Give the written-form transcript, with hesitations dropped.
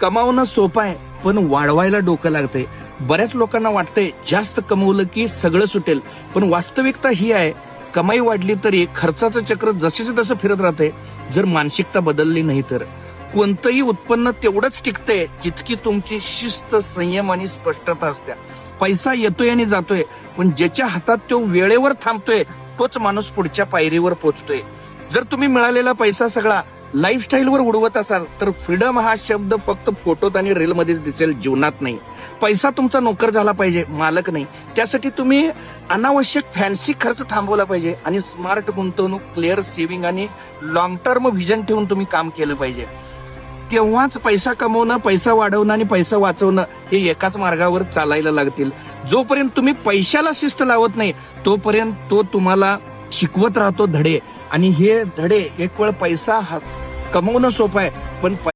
कमावणं सोपं आहे, पण वाढवायला डोकं लागतंय. बऱ्याच लोकांना वाटतंय जास्त कमवलं की सगळं सुटेल, पण वास्तविकता ही आहे, कमाई वाढली तरी खर्चाचं चक्र जसेच तसं फिरत राहते. जर मानसिकता बदलली नाही तर कोणतंही उत्पन्न तेवढंच टिकतंय जितकी तुमची शिस्त, संयम आणि स्पष्टता असत्या. पैसा येतोय आणि जातोय, पण ज्याच्या हातात तो वेळेवर थांबतोय तोच माणूस पुढच्या पायरीवर पोहोचतोय. जर तुम्ही मिळालेला पैसा सगळा लाईफस्टाईलवर उडवत असाल तर फ्रीडम हा शब्द फक्त फोटोत आणि रीलमध्येच दिसेल, जीवनात नाही. पैसा तुमचा नोकर झाला पाहिजे, मालक नाही. त्यासाठी तुम्ही अनावश्यक फॅन्सी खर्च थांबवला पाहिजे आणि स्मार्ट गुंतवणूक, क्लिअर सेव्हिंग आणि लॉंग टर्म व्हिजन ठेवून तुम्ही काम केलं पाहिजे. तेव्हाच पैसा कमवणं, पैसा वाढवणं आणि पैसा वाचवणं हे एकाच मार्गावर चालायला लागतील. जोपर्यंत तुम्ही पैशाला शिस्त लावत नाही तोपर्यंत तो तुम्हाला शिकवत राहतो धडे. आणि हे धडे, एक वेळ पैसा कमवणं सोपं आहे, पण